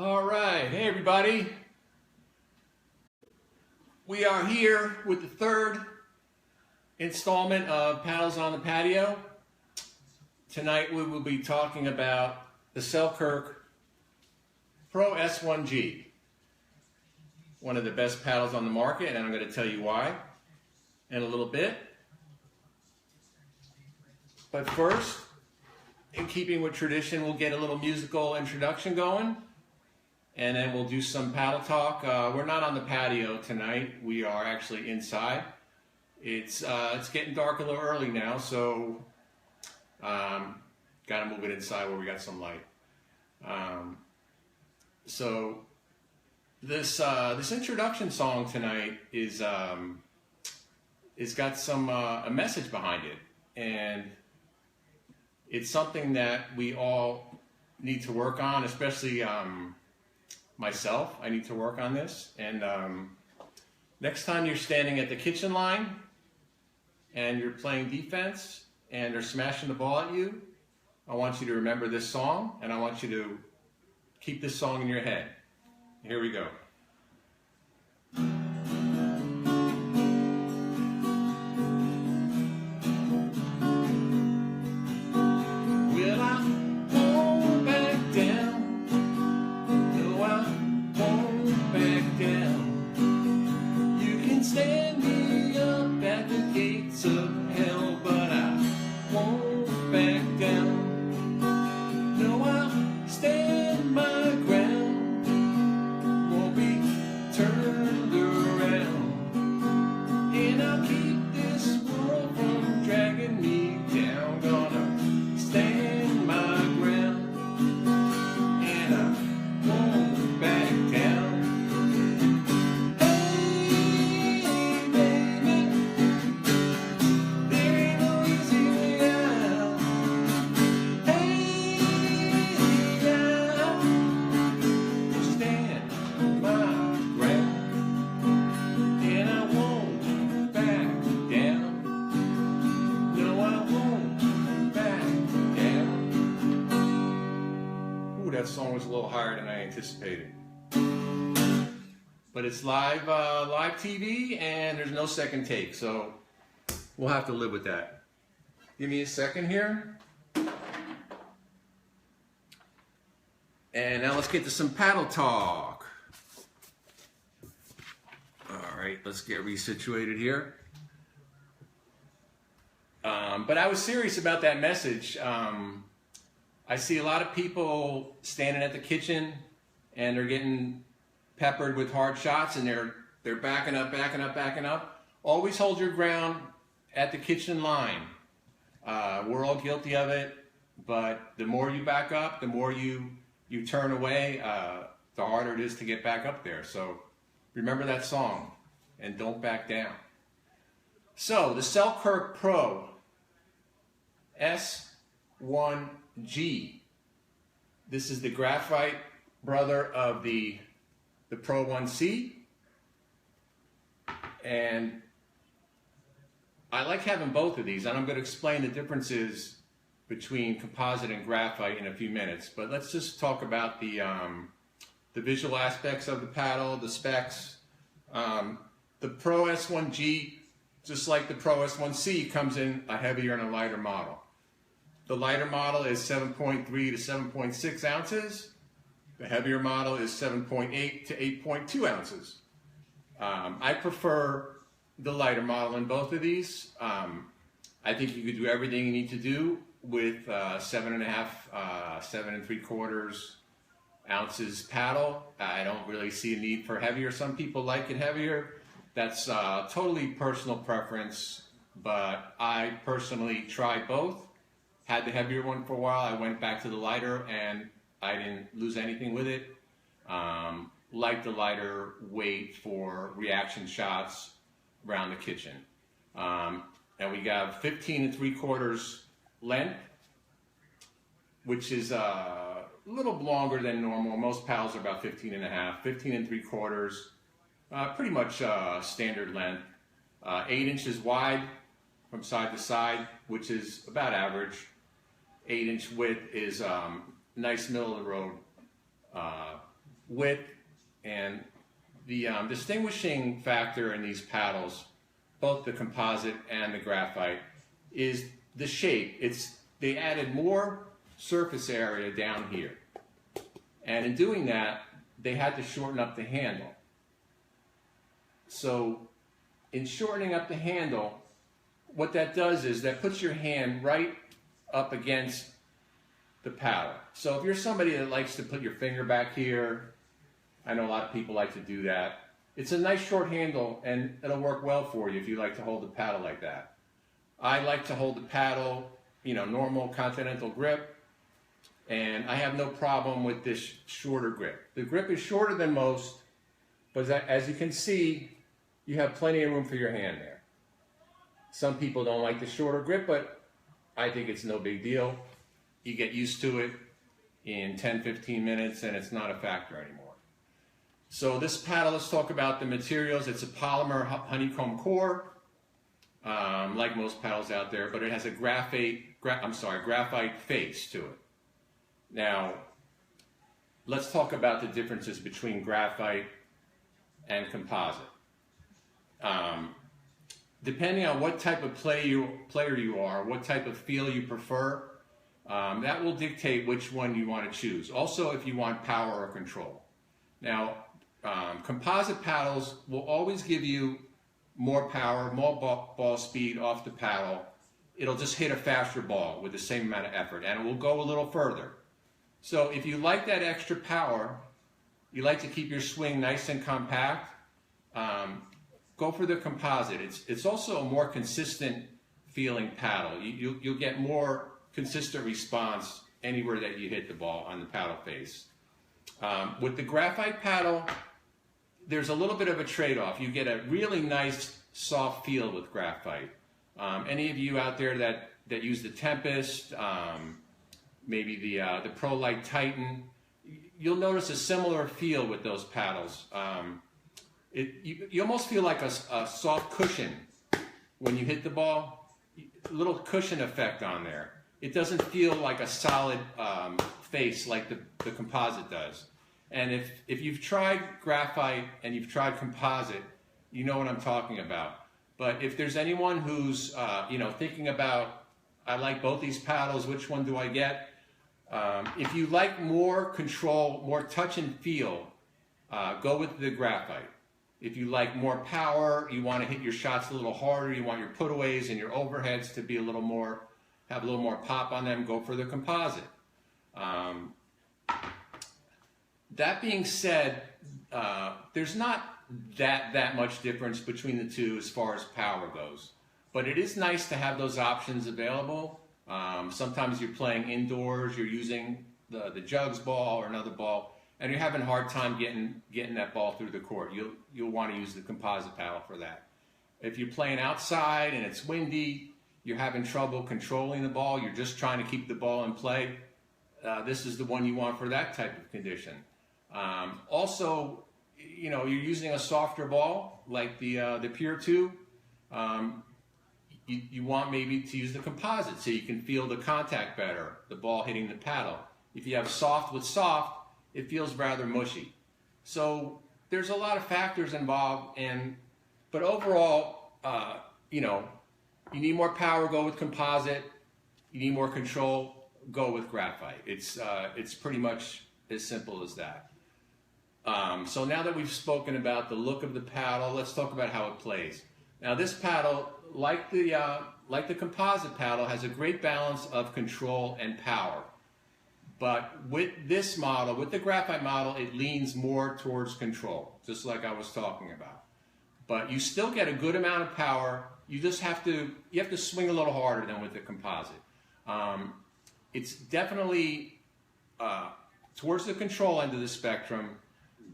All right, hey everybody. We are here with the third installment of Paddles on the Patio. Tonight we will be talking about the Selkirk Pro S1G, one of the best paddles on the market, and I'm going to tell you why in a little bit. But first, in keeping with tradition, we'll get a little musical introduction going, and then we'll do some paddle talk. We're not on the patio tonight. We are actually inside. It's getting dark a little early now, so got to move it inside where we got some light. So this introduction song tonight is got some a message behind it, and it's something that we all need to work on, especially myself. I need to work on this. And next time you're standing at the kitchen line and you're playing defense and they're smashing the ball at you, I want you to remember this song, and I want you to keep this song in your head. Here we go. That song was a little higher than I anticipated, but it's live TV, and there's no second take, so we'll have to live with that. Give me a second here, and now let's get to some paddle talk. All right, let's get resituated here. But I was serious about that message. I see a lot of people standing at the kitchen and they're getting peppered with hard shots, and they're backing up. Always hold your ground at the kitchen line. We're all guilty of it, but the more you back up, the more you turn away, the harder it is to get back up there. So remember that song and don't back down. So the Selkirk Pro S1G. This is the Graphite brother of the Pro 1C, and I like having both of these, and I'm going to explain the differences between composite and graphite in a few minutes. But let's just talk about the visual aspects of the paddle, the specs. The Pro S1G, just like the Pro S1C, comes in a heavier and a lighter model. The lighter model is 7.3 to 7.6 ounces. The heavier model is 7.8 to 8.2 ounces. I prefer the lighter model in both of these. I think you could do everything you need to do with 7.5, 7 3/4 ounces paddle. I don't really see a need for heavier. Some people like it heavier. That's totally personal preference, but I personally tried both. Had the heavier one for a while. I went back to the lighter, and I didn't lose anything with it. Like the lighter weight for reaction shots around the kitchen. And we got 15 3/4 length, which is a little longer than normal. Most paddles are about 15.5, 15 3/4, pretty much standard length. 8 inches wide from side to side, which is about average. 8-inch width is nice middle of the road width, and the distinguishing factor in these paddles, both the composite and the graphite, is the shape. They added more surface area down here. And in doing that, they had to shorten up the handle. So in shortening up the handle, what that does is that puts your hand right up against the paddle. So if you're somebody that likes to put your finger back here, I know a lot of people like to do that. It's a nice short handle, and it'll work well for you if you like to hold the paddle like that. I like to hold the paddle, normal continental grip, and I have no problem with this shorter grip. The grip is shorter than most, but as you can see, you have plenty of room for your hand there. Some people don't like the shorter grip, but I think it's no big deal. You get used to it in 10-15 minutes, and it's not a factor anymore. So this paddle, let's talk about the materials. It's a polymer honeycomb core, like most paddles out there, but it has a graphite face to it. Now, let's talk about the differences between graphite and composite. Depending on what type of player you are, what type of feel you prefer, that will dictate which one you want to choose. Also, if you want power or control. Now, composite paddles will always give you more power, more ball speed off the paddle. It'll just hit a faster ball with the same amount of effort, and it will go a little further. So if you like that extra power, you like to keep your swing nice and compact, go for the composite. It's also a more consistent feeling paddle. You'll get more consistent response anywhere that you hit the ball on the paddle face. With the graphite paddle, there's a little bit of a trade-off. You get a really nice soft feel with graphite. Any of you out there that use the Tempest, maybe the Pro Light Titan, you'll notice a similar feel with those paddles. You almost feel like a soft cushion when you hit the ball, a little cushion effect on there. It doesn't feel like a solid face like the composite does. And if you've tried graphite and you've tried composite, you know what I'm talking about. But if there's anyone who's thinking about, I like both these paddles, which one do I get? If you like more control, more touch and feel, go with the graphite. If you like more power, you want to hit your shots a little harder, you want your putaways and your overheads to be have a little more pop on them, go for the composite. That being said, there's not that much difference between the two as far as power goes. But it is nice to have those options available. Sometimes you're playing indoors, you're using the jugs ball or another ball, and you're having a hard time getting that ball through the court. You'll want to use the composite paddle for that. If you're playing outside and it's windy, you're having trouble controlling the ball, you're just trying to keep the ball in play, this is the one you want for that type of condition. Also, you're using a softer ball like the Pure 2. You want maybe to use the composite so you can feel the contact better, the ball hitting the paddle. If you have soft with soft, it feels rather mushy. So there's a lot of factors involved, but overall, you need more power, go with composite. You need more control, go with graphite. It's pretty much as simple as that. So now that we've spoken about the look of the paddle, let's talk about how it plays. Now this paddle, like the composite paddle, has a great balance of control and power. But with this model, with the graphite model, it leans more towards control, just like I was talking about. But you still get a good amount of power. You just have to swing a little harder than with the composite. It's definitely towards the control end of the spectrum.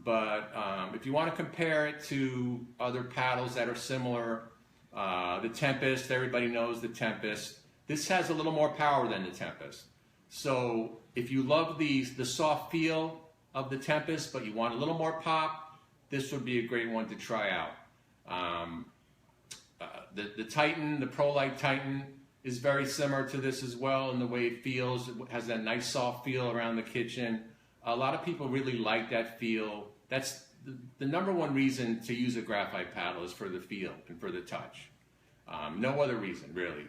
But if you want to compare it to other paddles that are similar, the Tempest, everybody knows the Tempest. This has a little more power than the Tempest. So if you love the soft feel of the Tempest, but you want a little more pop, this would be a great one to try out. The Titan, the Pro Light Titan, is very similar to this as well in the way it feels. It has that nice soft feel around the kitchen. A lot of people really like that feel. That's the number one reason to use a graphite paddle is for the feel and for the touch. No other reason, really.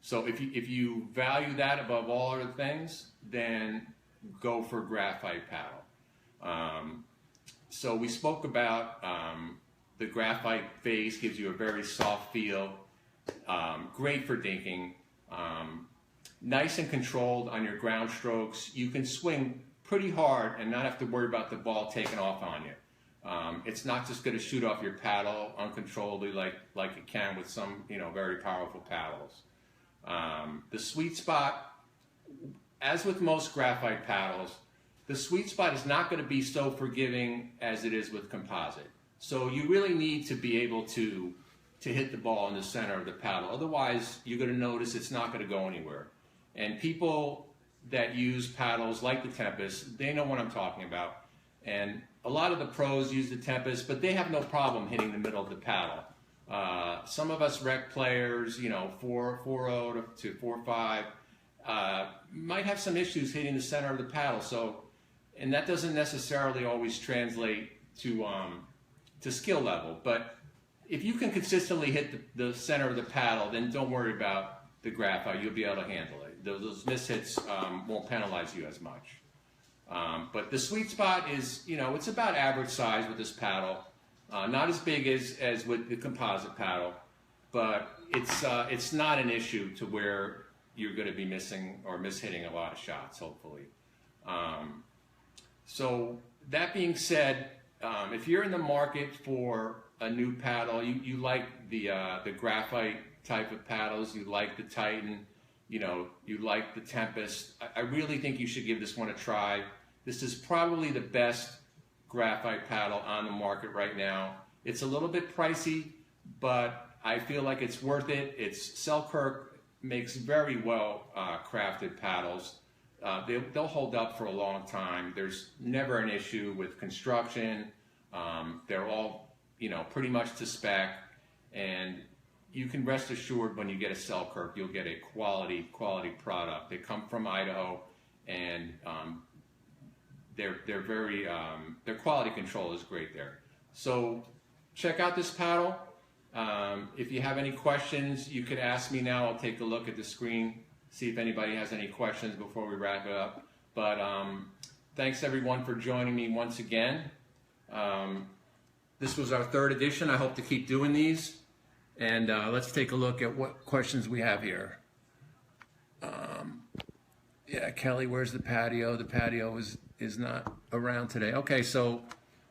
So if you value that above all other things, then go for graphite paddle. So we spoke about the graphite face gives you a very soft feel, great for dinking, nice and controlled on your ground strokes. You can swing pretty hard and not have to worry about the ball taking off on you. It's not just going to shoot off your paddle uncontrollably like it can with some very powerful paddles. The sweet spot, as with most graphite paddles, the sweet spot is not going to be so forgiving as it is with composite. So you really need to be able to hit the ball in the center of the paddle. Otherwise, you're going to notice it's not going to go anywhere. And people that use paddles like the Tempest, they know what I'm talking about. And a lot of the pros use the Tempest, but they have no problem hitting the middle of the paddle. Some of us rec players, 4.0 to 4.5, might have some issues hitting the center of the paddle. So, and that doesn't necessarily always translate to skill level. But if you can consistently hit the center of the paddle, then don't worry about the graphite. You'll be able to handle it. Those mishits won't penalize you as much. But the sweet spot is, it's about average size with this paddle. Not as big as with the composite paddle, but it's not an issue to where you're going to be missing or mishitting a lot of shots, hopefully. So that being said, if you're in the market for a new paddle, you like the graphite type of paddles, you like the Titan, you like the Tempest, I really think you should give this one a try. This is probably the best graphite paddle on the market right now. It's a little bit pricey, but I feel like it's worth it. Selkirk makes very well crafted paddles. They'll hold up for a long time. There's never an issue with construction. They're all, pretty much to spec, and you can rest assured when you get a Selkirk, you'll get a quality product. They come from Idaho, and they're very their quality control is great there. So check out this paddle. If you have any questions, you could ask me now. I'll take a look at the screen, see if anybody has any questions before we wrap it up. But thanks everyone for joining me once again. This was our third edition. I hope to keep doing these. And let's take a look at what questions we have here. Yeah, Kelly, where's the patio? The patio is not around today. Okay, so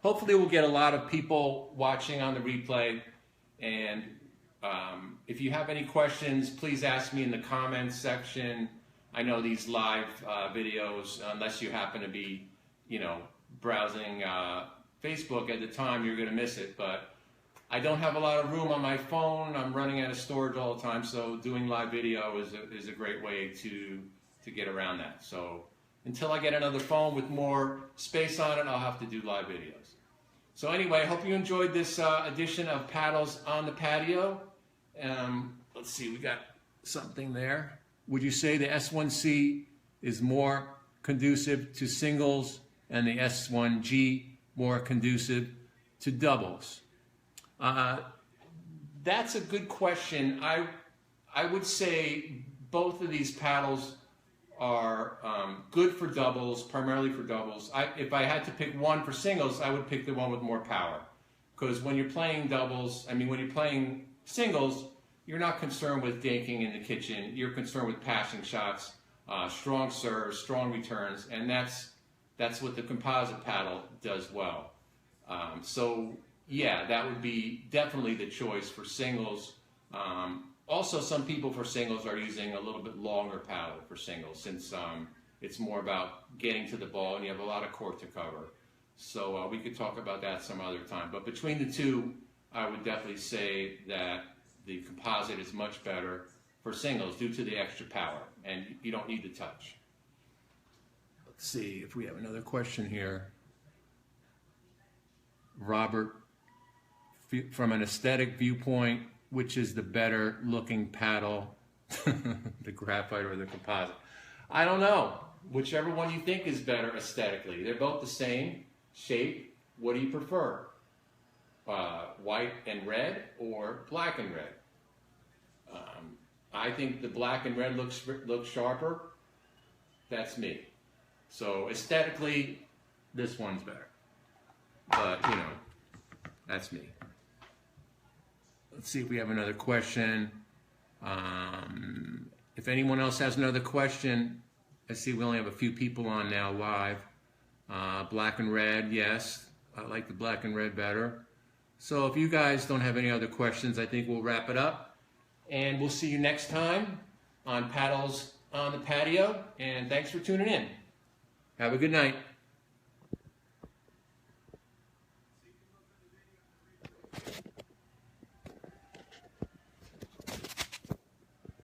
hopefully we'll get a lot of people watching on the replay. And if you have any questions, please ask me in the comments section. I know these live videos, unless you happen to be, browsing Facebook at the time, you're going to miss it. But I don't have a lot of room on my phone. I'm running out of storage all the time, so doing live video is a great way to get around that. So until I get another phone with more space on it, I'll have to do live videos. So anyway, I hope you enjoyed this edition of Paddles on the Patio. Let's see, we got something there. Would you say the S1C is more conducive to singles and the S1G more conducive to doubles? That's a good question. I would say both of these paddles are good for doubles, primarily for doubles. If I had to pick one for singles, I would pick the one with more power. Because when you're playing doubles, when you're playing singles, you're not concerned with dinking in the kitchen. You're concerned with passing shots, strong serves, strong returns, and that's what the composite paddle does well. So yeah, that would be definitely the choice for singles. Also, some people for singles are using a little bit longer paddle for singles, since it's more about getting to the ball and you have a lot of court to cover. So we could talk about that some other time. But between the two, I would definitely say that the composite is much better for singles due to the extra power, and you don't need the touch. Let's see if we have another question here. Robert, from an aesthetic viewpoint, which is the better looking paddle, the graphite or the composite? I don't know. Whichever one you think is better aesthetically. They're both the same shape. What do you prefer? White and red or black and red? I think the black and red looks sharper. That's me. So aesthetically, this one's better. But, you know, that's me. Let's see if we have another question. If anyone else has another question, I see we only have a few people on now live. Black and red, yes. I like the black and red better. So if you guys don't have any other questions, I think we'll wrap it up. And we'll see you next time on Paddles on the Patio. And thanks for tuning in. Have a good night.